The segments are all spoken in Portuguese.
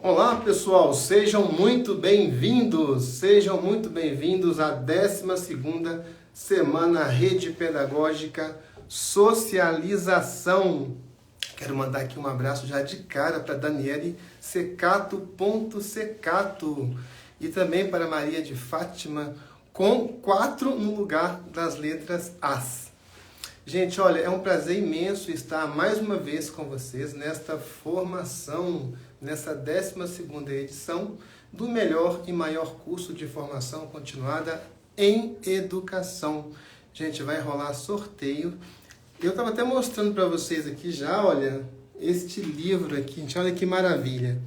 Olá pessoal, sejam muito bem-vindos à 12ª Semana Rede Pedagógica Socialização. Quero mandar aqui um abraço já de cara para Daniele Secato e também para Maria de Fátima, com 4 no lugar das letras As. Gente, olha, é um prazer imenso estar mais uma vez com vocês nesta formação, nessa 12ª edição do melhor e maior curso de formação continuada em educação. Gente, vai rolar sorteio. Eu estava até mostrando para vocês aqui já, olha, este livro aqui, gente, olha que maravilha.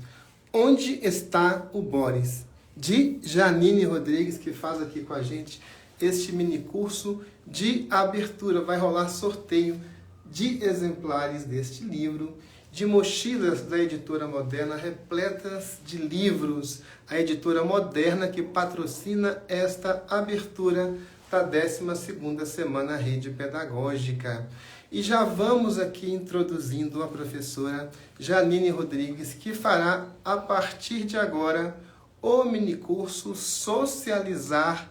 Onde está o Boris? De Janine Rodrigues, que faz aqui com a gente este mini curso de abertura. Vai rolar sorteio de exemplares deste livro, de mochilas da Editora Moderna, repletas de livros. A Editora Moderna que patrocina esta abertura da 12ª Semana Rede Pedagógica. E já vamos aqui introduzindo a professora Janine Rodrigues, que fará, a partir de agora, o minicurso Socializar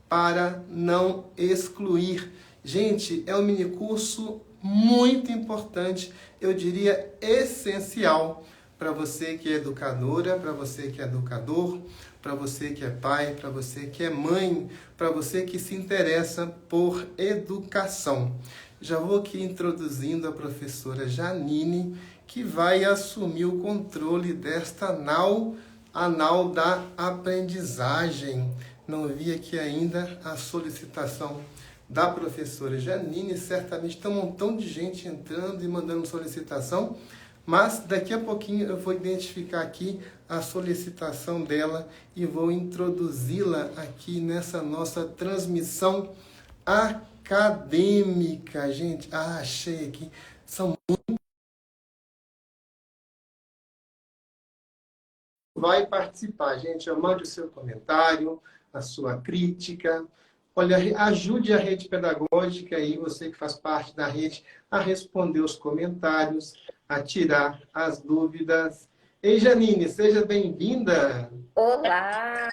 para não excluir. Gente, é um minicurso muito importante, eu diria essencial, para você que é educadora, para você que é educador, para você que é pai, para você que é mãe, para você que se interessa por educação. Já vou aqui introduzindo a professora Janine, que vai assumir o controle desta anal da aprendizagem. Não vi aqui ainda a solicitação da professora Janine. Certamente tem um montão de gente entrando e mandando solicitação, mas daqui a pouquinho eu vou identificar aqui a solicitação dela e vou introduzi-la aqui nessa nossa transmissão acadêmica. Gente, achei aqui, são muito... Vai participar, gente, mande o seu comentário, a sua crítica. Olha, ajude a rede pedagógica aí, você que faz parte da rede, a responder os comentários, a tirar as dúvidas. Ei, Janine, seja bem-vinda. Olá,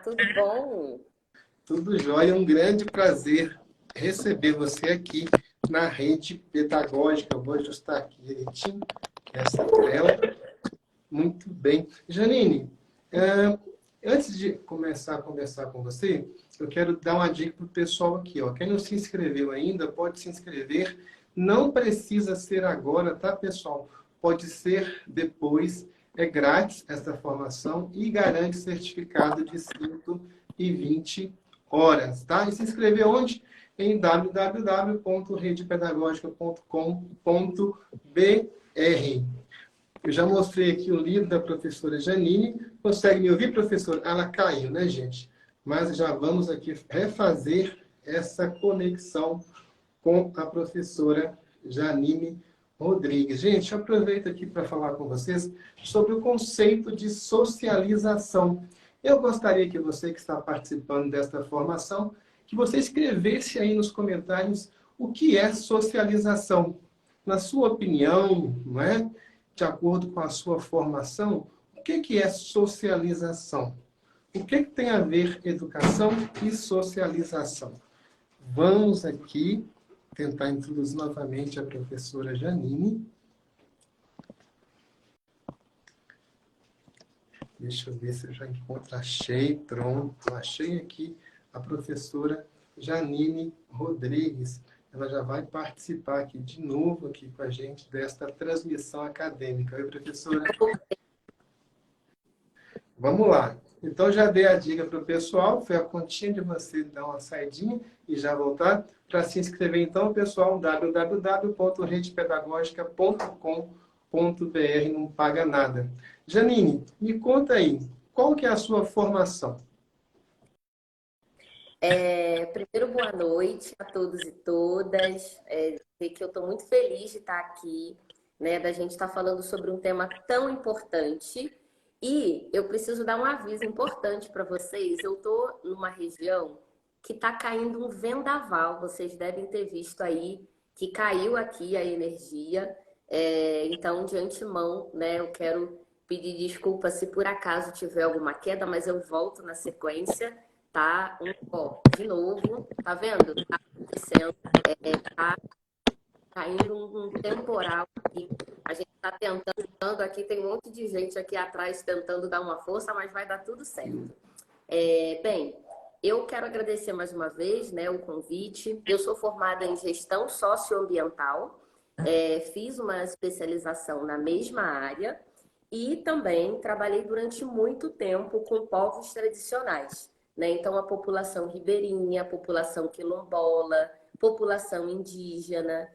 tudo bom? Tudo jóia, um grande prazer receber você aqui na rede pedagógica. Eu vou ajustar aqui direitinho essa tela. Muito bem. Janine, antes de começar a conversar com você, eu quero dar uma dica para o pessoal aqui. Ó. Quem não se inscreveu ainda, pode se inscrever. Não precisa ser agora, tá, pessoal? Pode ser depois. É grátis essa formação e garante certificado de 120 horas, tá? E se inscrever onde? Em www.redepedagógica.com.br. Eu já mostrei aqui o livro da professora Janine. Consegue me ouvir, professora? Ela caiu, né, gente? Mas já vamos aqui refazer essa conexão com a professora Janine Rodrigues. Gente, eu aproveito aqui para falar com vocês sobre o conceito de socialização. Eu gostaria que você que está participando desta formação, que você escrevesse aí nos comentários o que é socialização. Na sua opinião, não é? De acordo com a sua formação, o que é socialização? O que tem a ver educação e socialização? Vamos aqui tentar introduzir novamente a professora Janine. Deixa eu ver se eu já encontro. Achei, pronto. Achei aqui a professora Janine Rodrigues. Ela já vai participar aqui de novo aqui com a gente desta transmissão acadêmica. Oi, professora. Vamos lá. Então, já dei a dica para o pessoal. Foi a continha de você dar uma saidinha e já voltar. Para se inscrever, então, pessoal, www.redepedagógica.com.br, não paga nada. Janine, me conta aí, qual que é a sua formação? Primeiro, boa noite a todos e todas. Dizer que eu estou muito feliz de estar aqui, né, da gente estar falando sobre um tema tão importante. E eu preciso dar um aviso importante para vocês. Eu estou numa região que está caindo um vendaval. Vocês devem ter visto aí que caiu aqui a energia. Então, de antemão, né, eu quero pedir desculpa se por acaso tiver alguma queda, mas eu volto na sequência, tá? De novo, tá vendo? Tá acontecendo, tá caindo um temporal aqui. A gente tá tentando aqui, tem um monte de gente aqui atrás tentando dar uma força, mas vai dar tudo certo. Bem, eu quero agradecer mais uma vez, né, o convite. Eu sou formada em gestão socioambiental, fiz uma especialização na mesma área e também trabalhei durante muito tempo com povos tradicionais, né? Então, a população ribeirinha, a população quilombola, população indígena.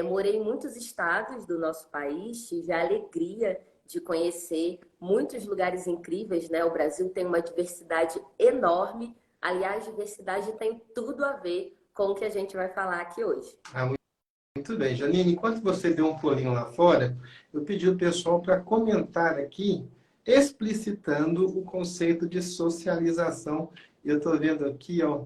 Morei em muitos estados do nosso país, tive a alegria de conhecer muitos lugares incríveis, né? O Brasil tem uma diversidade enorme. Aliás, diversidade tem tudo a ver com o que a gente vai falar aqui hoje. Muito bem, Janine, enquanto você deu um pulinho lá fora, eu pedi o pessoal para comentar aqui, explicitando o conceito de socialização. Eu estou vendo aqui, ó,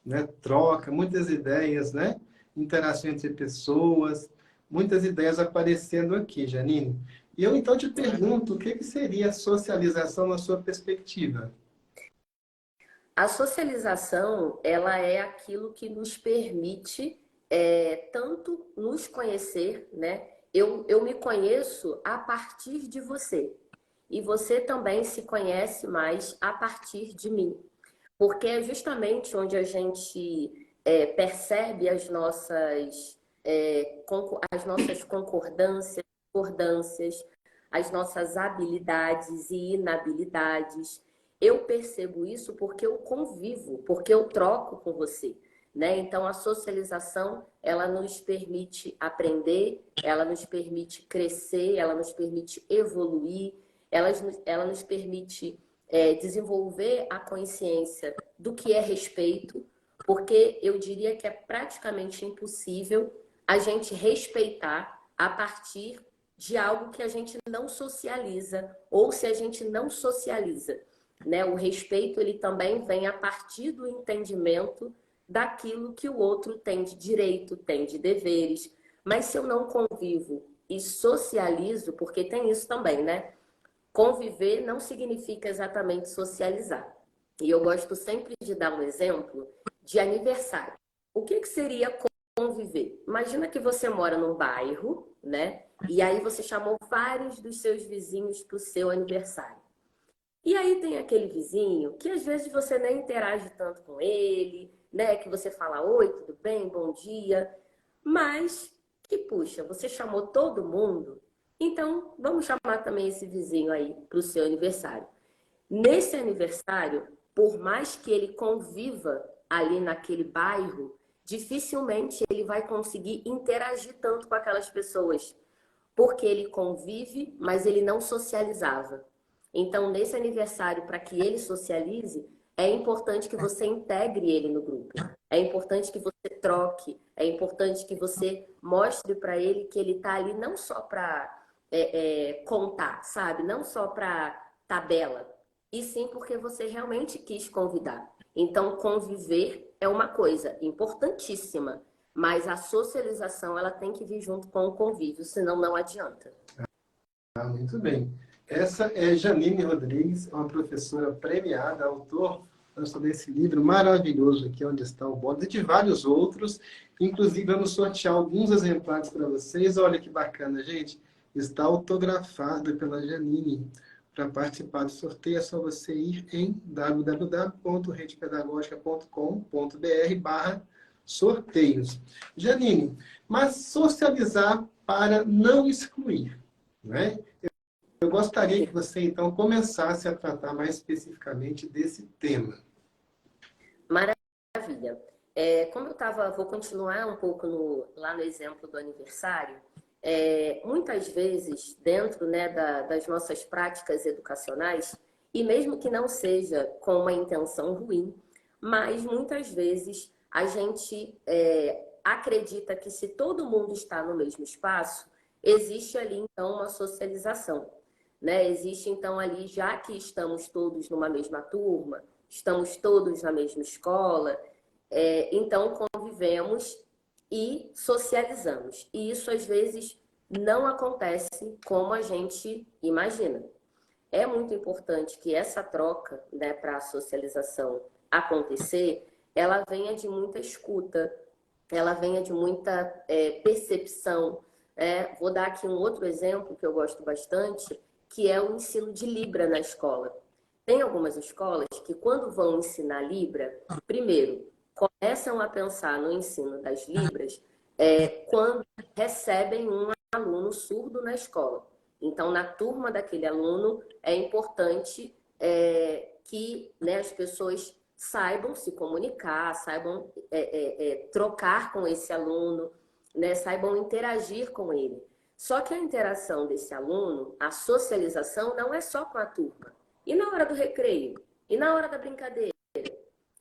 né, troca, muitas ideias, né? Interação entre pessoas, muitas ideias aparecendo aqui, Janine. E eu então te pergunto, o que seria socialização na sua perspectiva? A socialização, ela é aquilo que nos permite tanto nos conhecer, né? Eu me conheço a partir de você. E você também se conhece mais a partir de mim. Porque é justamente onde a gente percebe as nossas concordâncias, discordâncias, as nossas habilidades e inabilidades. Eu percebo isso porque eu convivo, porque eu troco com você, né? Então, a socialização, ela nos permite aprender, ela nos permite crescer, ela nos permite evoluir, ela nos permite desenvolver a consciência do que é respeito, porque eu diria que é praticamente impossível a gente respeitar a partir de algo que a gente não socializa, ou se a gente não socializa, né? O respeito, ele também vem a partir do entendimento daquilo que o outro tem de direito, tem de deveres. Mas se eu não convivo e socializo, porque tem isso também, né? Conviver não significa exatamente socializar. E eu gosto sempre de dar um exemplo de aniversário. O que seria conviver? Imagina que você mora num bairro, né? E aí você chamou vários dos seus vizinhos para o seu aniversário. E aí tem aquele vizinho que às vezes você nem interage tanto com ele, né? Que você fala, oi, tudo bem, bom dia. Mas que, puxa, você chamou todo mundo, então vamos chamar também esse vizinho aí para o seu aniversário. Nesse aniversário, por mais que ele conviva ali naquele bairro, dificilmente ele vai conseguir interagir tanto com aquelas pessoas, porque ele convive, mas ele não socializava. Então, nesse aniversário, para que ele socialize, é importante que você integre ele no grupo. É importante que você troque. É importante que você mostre para ele que ele está ali não só para contar, sabe? Não só para tabela. E sim porque você realmente quis convidar. Então, conviver é uma coisa importantíssima. Mas a socialização, ela tem que vir junto com o convívio, senão não adianta. Muito bem. Essa é Janine Rodrigues, uma professora premiada, autor desse livro maravilhoso aqui, onde está o bode, e de vários outros. Inclusive, vamos sortear alguns exemplares para vocês. Olha que bacana, gente. Está autografado pela Janine. Para participar do sorteio, é só você ir em www.redepedagogica.com.br/sorteios. Janine, mas socializar para não excluir, né? Eu gostaria que você, então, começasse a tratar mais especificamente desse tema. Maravilha. Como eu estava, vou continuar um pouco lá no exemplo do aniversário. Muitas vezes, dentro, né, das nossas práticas educacionais, e mesmo que não seja com uma intenção ruim, mas muitas vezes a gente acredita que se todo mundo está no mesmo espaço, existe ali então uma socialização, né? Existe então ali, já que estamos todos numa mesma turma, estamos todos na mesma escola, então convivemos e socializamos. E isso às vezes não acontece como a gente imagina. é muito importante que essa troca, né, para a socialização acontecer, ela venha de muita escuta, ela venha de muita percepção. Vou dar aqui um outro exemplo que eu gosto bastante, que é o ensino de Libra na escola. Tem algumas escolas que, quando vão ensinar Libra, primeiro, começam a pensar no ensino das Libras quando recebem um aluno surdo na escola. Então, na turma daquele aluno, é importante que, né, as pessoas saibam se comunicar, saibam trocar com esse aluno, né, saibam interagir com ele. Só que a interação desse aluno, a socialização, não é só com a turma. E na hora do recreio? E na hora da brincadeira?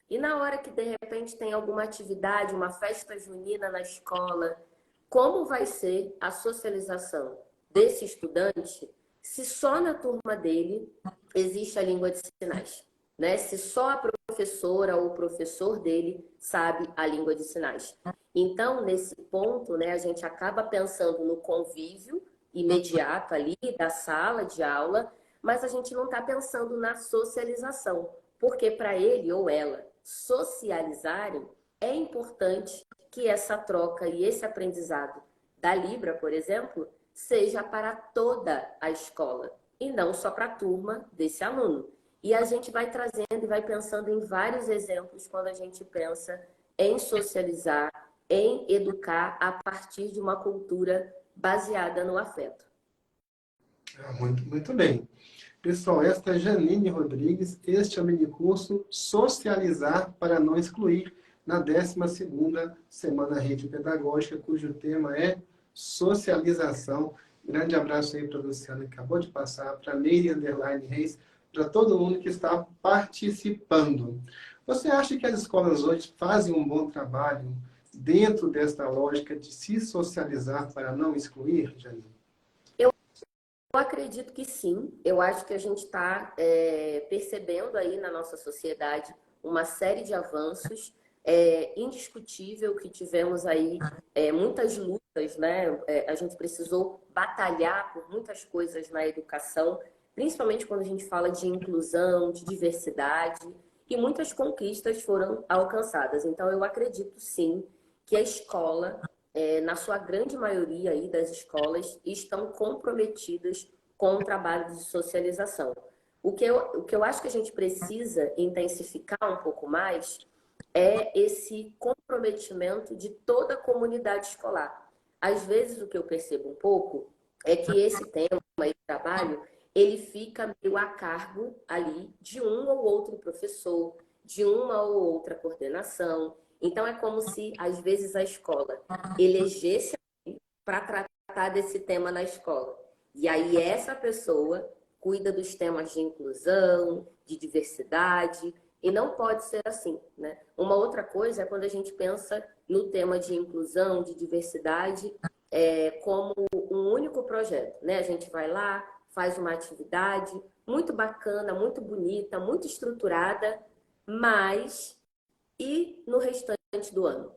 E na hora que, de repente, tem alguma atividade, uma festa junina na escola? Como vai ser a socialização desse estudante se só na turma dele existe a língua de sinais? Né? Se só a professora ou o professor dele sabe a língua de sinais. Então, nesse ponto, né, a gente acaba pensando no convívio imediato ali da sala de aula, mas a gente não está pensando na socialização, porque para ele ou ela socializarem, é importante que essa troca e esse aprendizado da Libra, por exemplo, seja para toda a escola e não só para a turma desse aluno. E a gente vai trazendo e vai pensando em vários exemplos quando a gente pensa em socializar, em educar a partir de uma cultura baseada no afeto. Muito bem. Pessoal, esta é Janine Rodrigues. Este é o minicurso Socializar para não excluir, na 12ª Semana Rede Pedagógica, cujo tema é socialização. Grande abraço aí para a Luciana, que acabou de passar, para a Meire Underline Reis, para todo mundo que está participando. Você acha que as escolas hoje fazem um bom trabalho dentro desta lógica de se socializar para não excluir, Janine? Eu acredito que sim. Eu acho que a gente está percebendo aí na nossa sociedade uma série de avanços. É indiscutível que tivemos aí muitas lutas, né? A gente precisou batalhar por muitas coisas na educação, principalmente quando a gente fala de inclusão, de diversidade, e muitas conquistas foram alcançadas. Então, eu acredito sim que a escola, na sua grande maioria aí das escolas, estão comprometidas com o trabalho de socialização. O que eu acho que a gente precisa intensificar um pouco mais é esse comprometimento de toda a comunidade escolar. Às vezes, o que eu percebo um pouco é que esse tema e trabalho, ele fica meio a cargo ali de um ou outro professor, de uma ou outra coordenação. Então, é como se, às vezes, a escola elegesse para tratar desse tema na escola. E aí, essa pessoa cuida dos temas de inclusão, de diversidade, e não pode ser assim, né? Uma outra coisa é quando a gente pensa no tema de inclusão, de diversidade, como um único projeto, né? A gente vai lá, faz uma atividade muito bacana, muito bonita, muito estruturada, mas e no restante do ano,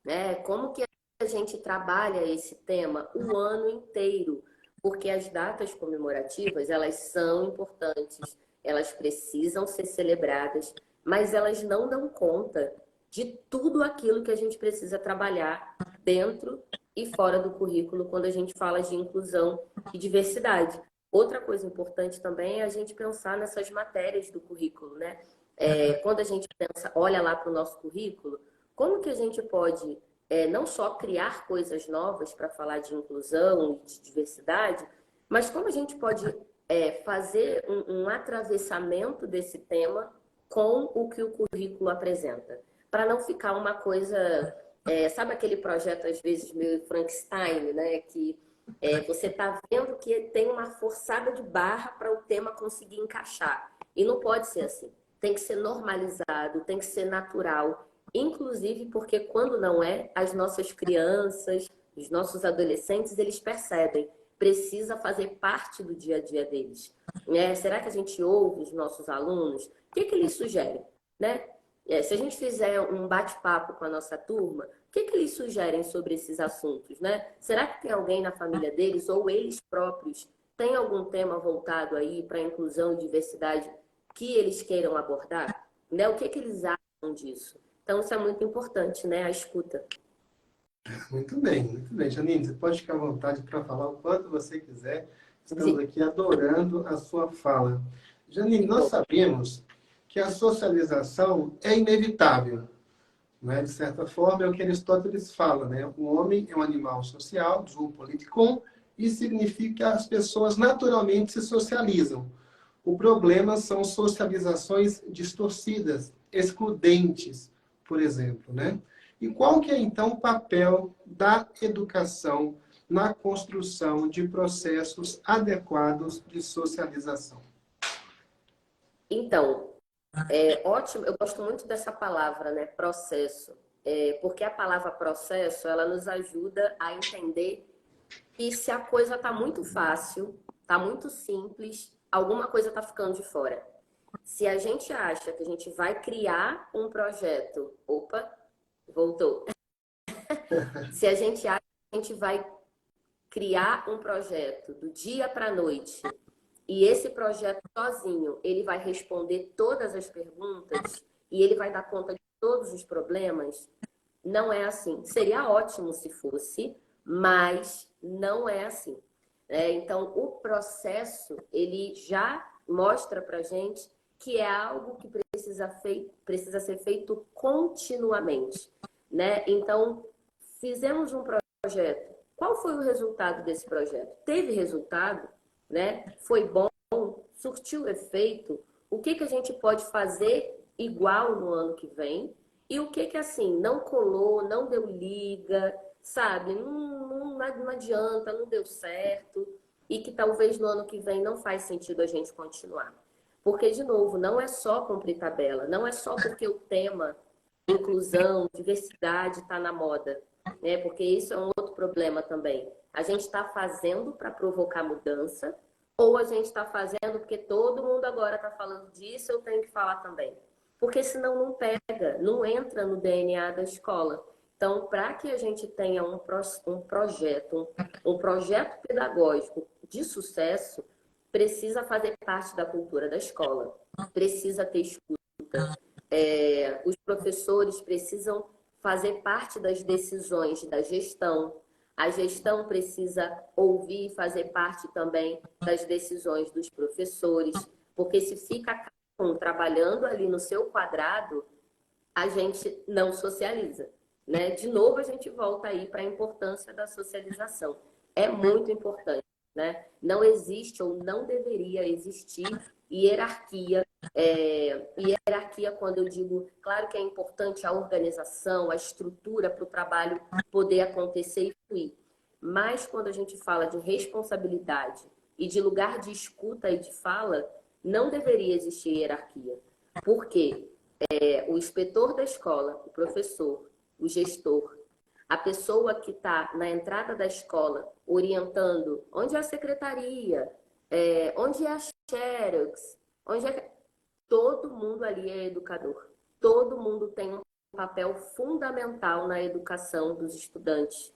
né? Como que a gente trabalha esse tema o ano inteiro? Porque as datas comemorativas, elas são importantes, elas precisam ser celebradas, mas elas não dão conta de tudo aquilo que a gente precisa trabalhar dentro e fora do currículo quando a gente fala de inclusão e diversidade. Outra coisa importante também é a gente pensar nessas matérias do currículo, né? Quando a gente pensa, olha lá para o nosso currículo, como que a gente pode não só criar coisas novas para falar de inclusão e de diversidade, mas como a gente pode fazer um atravessamento desse tema com o que o currículo apresenta, para não ficar uma coisa, sabe aquele projeto às vezes meio Frankenstein, né? Que você está vendo que tem uma forçada de barra para o tema conseguir encaixar. E não pode ser assim. Tem que ser normalizado, tem que ser natural. Inclusive porque quando não é, as nossas crianças, os nossos adolescentes, eles percebem. Precisa fazer parte do dia a dia deles. Será que a gente ouve os nossos alunos? O que eles sugerem? Né? Se a gente fizer um bate-papo com a nossa turma, o que eles sugerem sobre esses assuntos? Né? Será que tem alguém na família deles ou eles próprios Tem algum tema voltado aí para inclusão e diversidade que eles queiram abordar? Né? O que que eles acham disso? Então, isso é muito importante, né? A escuta. Muito bem, muito bem. Janine, você pode ficar à vontade para falar o quanto você quiser. Estamos aqui adorando a sua fala. Janine, Que nós bom. sabemos que a socialização é inevitável, né? De certa forma, é o que Aristóteles fala, né? O homem é um animal social, zoon politikon, e significa que as pessoas naturalmente se socializam. O problema são socializações distorcidas, excludentes, por exemplo, né? E qual que é, então, o papel da educação na construção de processos adequados de socialização? Então, é ótimo, eu gosto muito dessa palavra, né? Processo. Porque a palavra processo, ela nos ajuda a entender que se a coisa está muito fácil, está muito simples, alguma coisa está ficando de fora. Se a gente acha que a gente vai criar um projeto, opa, voltou. Se a gente acha que a gente vai criar um projeto do dia para a noite e esse projeto sozinho, ele vai responder todas as perguntas e ele vai dar conta de todos os problemas, não é assim. Seria ótimo se fosse, mas não é assim. Então, o processo, ele já mostra para gente que é algo que precisa ser feito continuamente. Né? Então, fizemos um projeto. Qual foi o resultado desse projeto? Teve resultado? Né? Foi bom? Surtiu efeito? O que, que a gente pode fazer igual no ano que vem? E o que que assim, não colou, não deu liga, sabe? Não adianta, não deu certo. E que talvez no ano que vem não faz sentido a gente continuar. Porque, de novo, não é só cumprir tabela, não é só porque o tema inclusão, diversidade está na moda, né? Porque isso é um outro problema também. A gente está fazendo para provocar mudança ou a gente está fazendo porque todo mundo agora está falando disso, eu tenho que falar também. Porque senão não pega, não entra no DNA da escola. Então, para que a gente tenha um projeto pedagógico de sucesso, precisa fazer parte da cultura da escola, precisa ter escuta, os professores precisam fazer parte das decisões da gestão. A gestão precisa ouvir e fazer parte também das decisões dos professores, porque se fica cada um trabalhando ali no seu quadrado, a gente não socializa. Né? De novo, a gente volta aí para a importância da socialização. É muito importante. Né? Não existe ou não deveria existir hierarquia. Hierarquia, quando eu digo, claro que é importante a organização, a estrutura para o trabalho poder acontecer e fluir. Mas quando a gente fala de responsabilidade e de lugar de escuta e de fala, não deveria existir hierarquia. Por quê? O inspetor da escola, o professor, o gestor, a pessoa que está na entrada da escola orientando onde é a secretaria, onde é a Xerox, onde é... Todo mundo ali é educador. Todo mundo tem um papel fundamental na educação dos estudantes.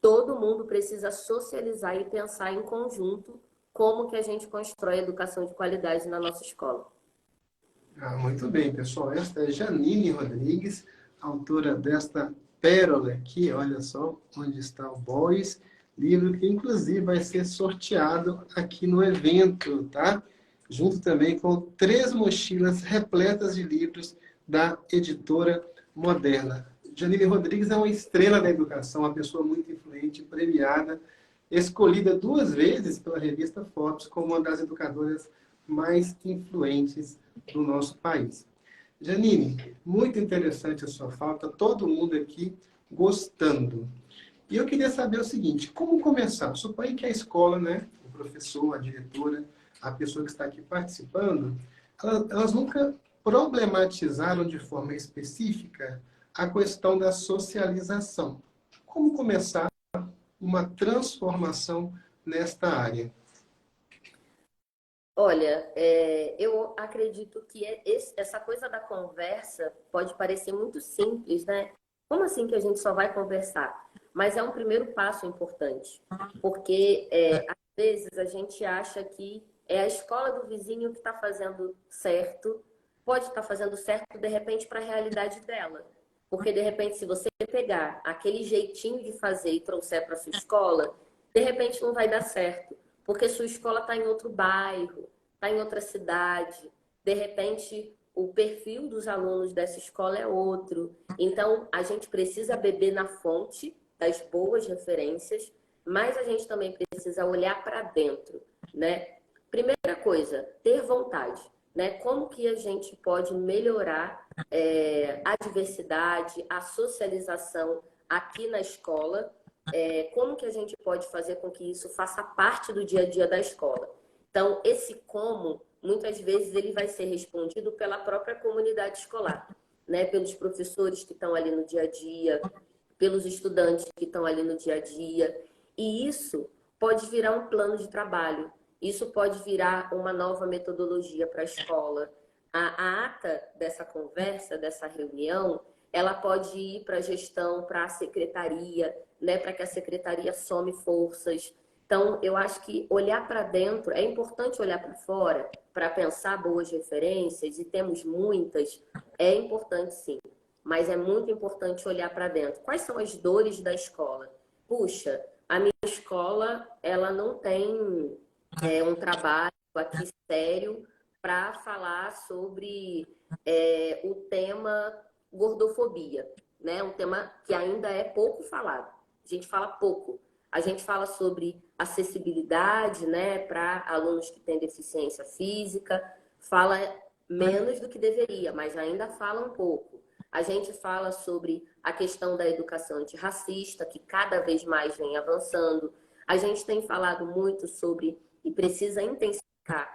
Todo mundo precisa socializar e pensar em conjunto como que a gente constrói a educação de qualidade na nossa escola. Muito bem, pessoal. Esta é Janine Rodrigues, autora desta pérola aqui, olha só, onde está o Boys, livro que inclusive vai ser sorteado aqui no evento, tá? Junto também com 3 mochilas repletas de livros da editora Moderna. Janine Rodrigues é uma estrela da educação, uma pessoa muito influente, premiada, escolhida 2 vezes pela revista Forbes como uma das educadoras mais influentes do nosso país. Janine, muito interessante a sua fala, tá todo mundo aqui gostando. E eu queria saber o seguinte, como começar? Suponha que a escola, né, o professor, a diretora, a pessoa que está aqui participando, elas nunca problematizaram de forma específica a questão da socialização. Como começar uma transformação nesta área? Olha, eu acredito que essa coisa da conversa pode parecer muito simples, né? Como assim que a gente só vai conversar? Mas é um primeiro passo importante, porque às vezes a gente acha que é a escola do vizinho que está fazendo certo, pode estar fazendo certo de repente para a realidade dela. Porque de repente, se você pegar aquele jeitinho de fazer e trouxer para sua escola, de repente não vai dar certo, porque sua escola está em outro bairro, está em outra cidade, de repente o perfil dos alunos dessa escola é outro. Então, a gente precisa beber na fonte das boas referências, mas a gente também precisa olhar para dentro, né? Primeira coisa, ter vontade, né? Como que a gente pode melhorar a diversidade, a socialização aqui na escola? Como que a gente pode fazer com que isso faça parte do dia a dia da escola? Então, esse como, muitas vezes, ele vai ser respondido pela própria comunidade escolar, né? Pelos professores que estão ali no dia a dia, pelos estudantes que estão ali no dia a dia. E isso pode virar um plano de trabalho. Isso pode virar uma nova metodologia para a escola. A ata dessa conversa, dessa reunião, ela pode ir para a gestão, para a secretaria, né? Para que a secretaria some forças. Então, eu acho que olhar para dentro, é importante olhar para fora para pensar boas referências, e temos muitas, é importante sim, mas é muito importante olhar para dentro. Quais são as dores da escola? Puxa, a minha escola, ela não tem um trabalho aqui sério para falar sobre o tema gordofobia, né? Um tema que ainda é pouco falado. A gente fala pouco. A gente fala sobre acessibilidade, né, para alunos que têm deficiência física, fala menos do que deveria, mas ainda fala um pouco. A gente fala sobre a questão da educação antirracista, que cada vez mais vem avançando. A gente tem falado muito sobre, e precisa intensificar,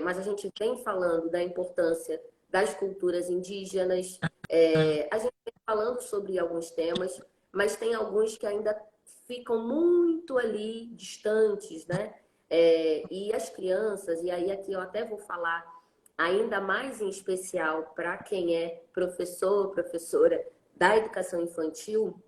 mas a gente vem falando da importância das culturas indígenas. A gente vem falando sobre alguns temas, mas tem alguns que ainda ficam muito ali distantes, né? E as crianças, e aí aqui eu até vou falar ainda mais em especial para quem é professor, professora da educação infantil.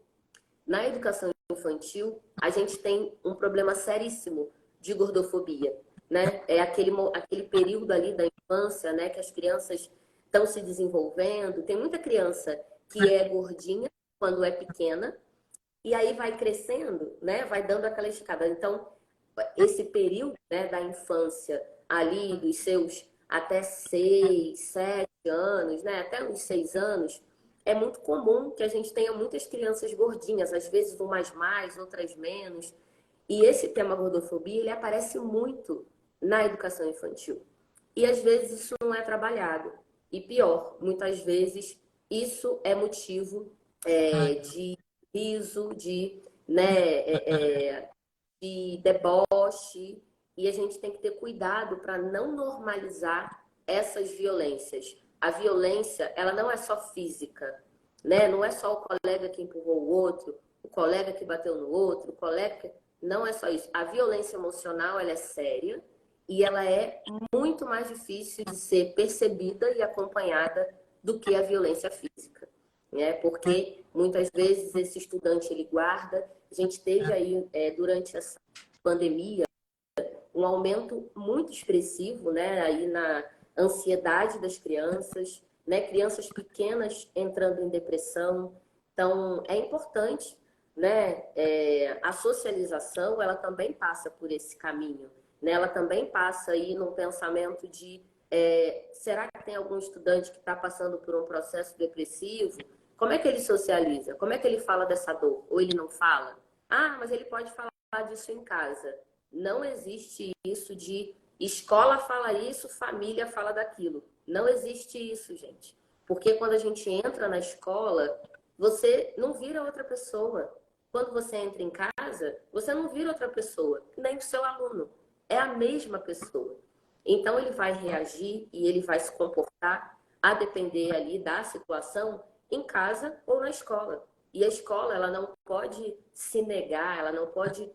Na educação infantil, a gente tem um problema seríssimo de gordofobia, né? É aquele período ali da infância, né, que as crianças estão se desenvolvendo. Tem muita criança que é gordinha quando é pequena, e aí vai crescendo, né? Vai dando aquela escada. Então, esse período, né, da infância ali, dos seus até 6, 7 anos, né? Até uns 6 anos, é muito comum que a gente tenha muitas crianças gordinhas, às vezes umas mais, outras menos. E esse tema gordofobia, ele aparece muito na educação infantil. E às vezes isso não é trabalhado. E pior, muitas vezes isso é motivo de riso, de deboche, e a gente tem que ter cuidado para não normalizar essas violências. A violência, ela não é só física, né? Não é só o colega que empurrou o outro, o colega que bateu no outro, o colega que... Não é só isso. A violência emocional, ela é séria e ela é muito mais difícil de ser percebida e acompanhada do que a violência física, né? Porque muitas vezes esse estudante ele guarda. A gente teve aí durante essa pandemia um aumento muito expressivo, né? Aí na ansiedade das crianças, né? Crianças pequenas entrando em depressão. Então é importante, né? A socialização ela também passa por esse caminho, né? Ela também passa aí num pensamento de será que tem algum estudante que está passando por um processo depressivo? Como é que ele socializa? Como é que ele fala dessa dor? Ou ele não fala? Ah, mas ele pode falar disso em casa. Não existe isso de escola fala isso, família fala daquilo. Não existe isso, gente. Porque quando a gente entra na escola, você não vira outra pessoa. Quando você entra em casa, você não vira outra pessoa, nem o seu aluno. É a mesma pessoa. Então, ele vai reagir e ele vai se comportar a depender ali da situação em casa ou na escola. E a escola, ela não pode se negar, ela não pode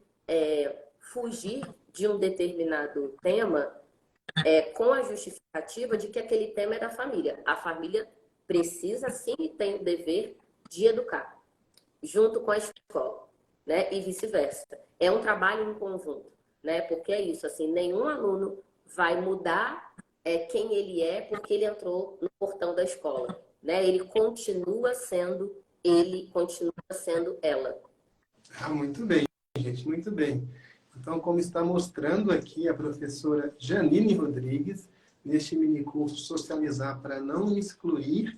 fugir de um determinado tema com a justificativa de que aquele tema é da família. A família precisa, sim, e tem o dever de educar. junto com a escola, né? E vice-versa. É um trabalho em conjunto, né? Porque é isso, assim, nenhum aluno vai mudar quem ele é porque ele entrou no portão da escola, né? Ele continua sendo ela. Ah, muito bem, gente, muito bem. Então, como está mostrando aqui a professora Janine Rodrigues, neste minicurso Socializar para não excluir,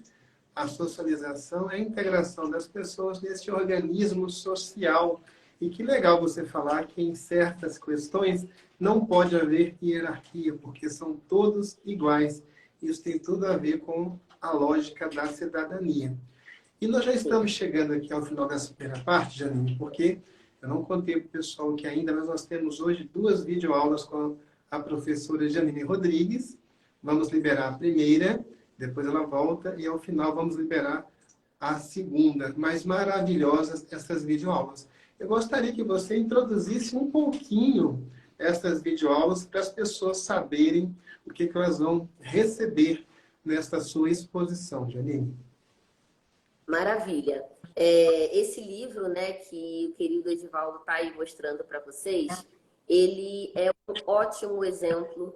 a socialização é a integração das pessoas neste organismo social. E que legal você falar que em certas questões não pode haver hierarquia, porque são todos iguais. Isso tem tudo a ver com a lógica da cidadania. E nós já estamos chegando aqui ao final dessa primeira parte, Janine, porque eu não contei para o pessoal que ainda, mas nós temos hoje 2 videoaulas com a professora Janine Rodrigues. Vamos liberar a primeira, depois ela volta, e ao final vamos liberar a segunda. Mas maravilhosas essas videoaulas. Eu gostaria que você introduzisse um pouquinho essas videoaulas para as pessoas saberem o que elas vão receber nesta sua exposição, Janine. Maravilha. Esse livro, né, que o querido Edivaldo está aí mostrando para vocês, ele é um ótimo exemplo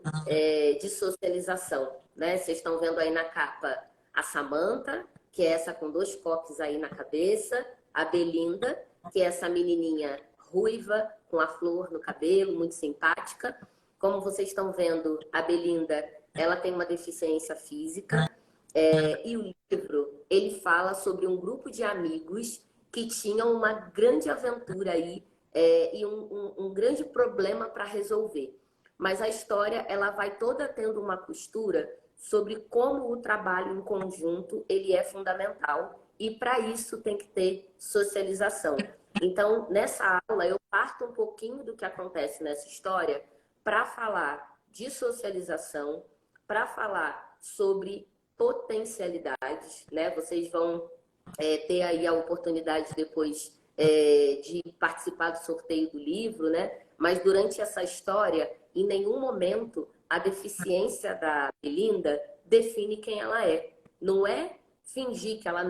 de socialização, né? Vocês estão vendo aí na capa a Samantha, que é essa com 2 coques aí na cabeça, a Belinda, que é essa menininha ruiva com a flor no cabelo, muito simpática. Como vocês estão vendo, a Belinda, ela tem uma deficiência física. E o livro, ele fala sobre um grupo de amigos que tinham uma grande aventura aí e um grande problema para resolver. Mas a história, ela vai toda tendo uma costura sobre como o trabalho em conjunto, ele é fundamental e para isso tem que ter socialização. Então, nessa aula, eu parto um pouquinho do que acontece nessa história para falar de socialização, para falar sobre potencialidades, né? Vocês vão ter aí a oportunidade depois de participar do sorteio do livro, né? Mas durante essa história, em nenhum momento a deficiência da Belinda define quem ela é. Não é fingir que ela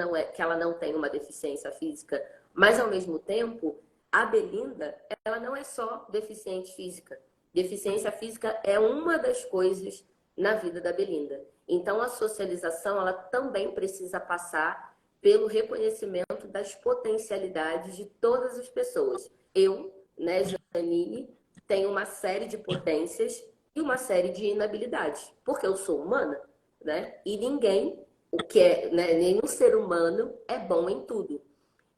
não tem uma deficiência física, mas ao mesmo tempo, a Belinda, ela não é só deficiente física. Deficiência física é uma das coisas na vida da Belinda. Então, a socialização, ela também precisa passar pelo reconhecimento das potencialidades de todas as pessoas. Eu, né, Janine, tenho uma série de potências e uma série de inabilidades, porque eu sou humana, né? E ninguém, nenhum ser humano é bom em tudo.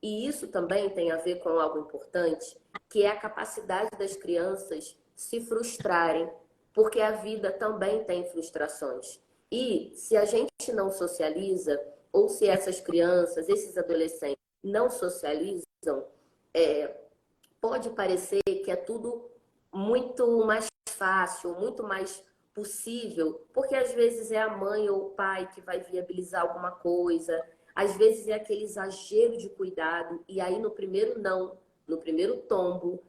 E isso também tem a ver com algo importante, que é a capacidade das crianças se frustrarem, porque a vida também tem frustrações. E se a gente não socializa, ou se essas crianças, esses adolescentes não socializam, pode parecer que é tudo muito mais fácil, muito mais possível, porque às vezes é a mãe ou o pai que vai viabilizar alguma coisa, às vezes é aquele exagero de cuidado, e aí no primeiro não, no primeiro tombo,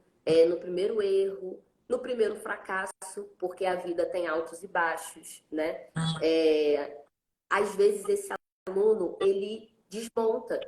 no primeiro erro, no primeiro fracasso, porque a vida tem altos e baixos, né? Às vezes esse aluno, ele desmonta,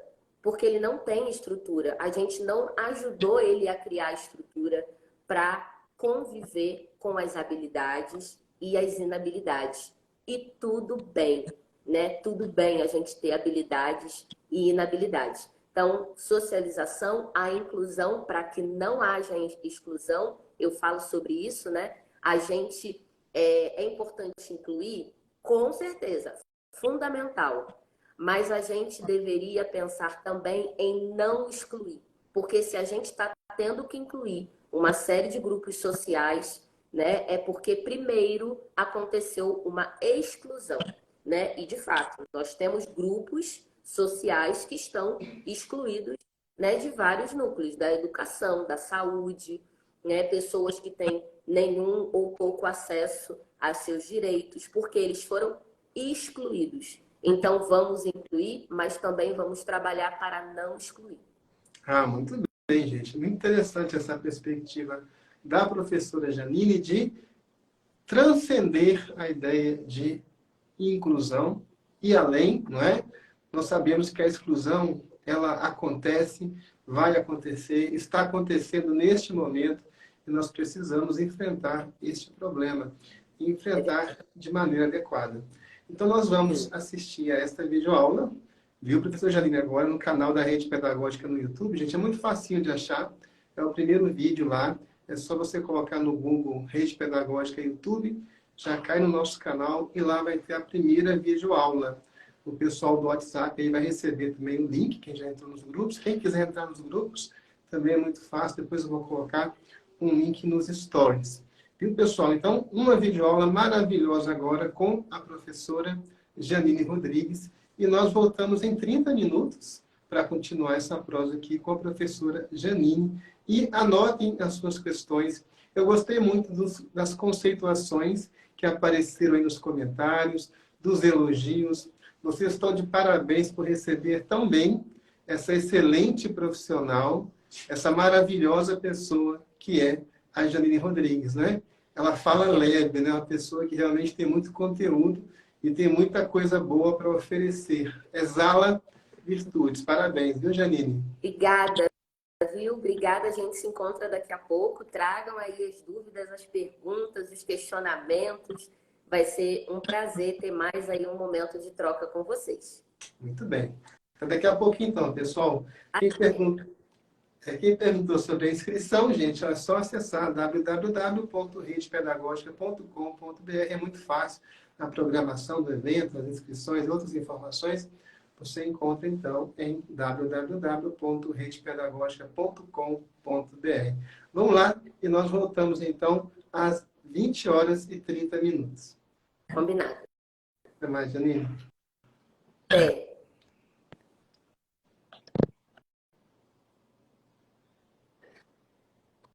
porque ele não tem estrutura. A gente não ajudou ele a criar estrutura para conviver com as habilidades e as inabilidades. E tudo bem, né? Tudo bem a gente ter habilidades e inabilidades. Então, socialização, a inclusão, para que não haja exclusão, eu falo sobre isso, né? A gente é importante incluir, com certeza, fundamental. Mas a gente deveria pensar também em não excluir. Porque se a gente está tendo que incluir uma série de grupos sociais, né, é porque primeiro aconteceu uma exclusão, né? E de fato, nós temos grupos sociais que estão excluídos, né, de vários núcleos, da educação, da saúde, né, pessoas que têm nenhum ou pouco acesso a seus direitos, porque eles foram excluídos. Então, vamos incluir, mas também vamos trabalhar para não excluir. Ah, muito bem, gente. Muito interessante essa perspectiva da professora Janine de transcender a ideia de inclusão e além, não é? Nós sabemos que a exclusão ela acontece, vai acontecer, está acontecendo neste momento e nós precisamos enfrentar este problema e enfrentar de maneira adequada. Então, nós vamos assistir a esta videoaula, viu, professor Janine, agora no canal da Rede Pedagógica no YouTube. Gente, é muito facinho de achar, é o primeiro vídeo lá, é só você colocar no Google Rede Pedagógica YouTube, já cai no nosso canal e lá vai ter a primeira videoaula. O pessoal do WhatsApp aí vai receber também o link, quem já entrou nos grupos. Quem quiser entrar nos grupos, também é muito fácil, depois eu vou colocar um link nos stories. Viu, pessoal? Então, uma videoaula maravilhosa agora com a professora Janine Rodrigues. E nós voltamos em 30 minutos para continuar essa prosa aqui com a professora Janine. E anotem as suas questões. Eu gostei muito das conceituações que apareceram aí nos comentários, dos elogios. Vocês estão de parabéns por receber tão bem essa excelente profissional, essa maravilhosa pessoa que é a Janine Rodrigues, né? Ela fala leve, né? Uma pessoa que realmente tem muito conteúdo e tem muita coisa boa para oferecer. Exala virtudes. Parabéns, viu, Janine? Obrigada, viu? Obrigada, a gente se encontra daqui a pouco. Tragam aí as dúvidas, as perguntas, os questionamentos. Vai ser um prazer ter mais aí um momento de troca com vocês. Muito bem. Então, daqui a pouco, então, pessoal, quem perguntou sobre a inscrição, gente, é só acessar www.redepedagogica.com.br. É muito fácil a programação do evento, as inscrições e outras informações. Você encontra, então, em www.redepedagogica.com.br. Vamos lá e nós voltamos, então, às 20h30. Combinado. Até mais, Janine. É.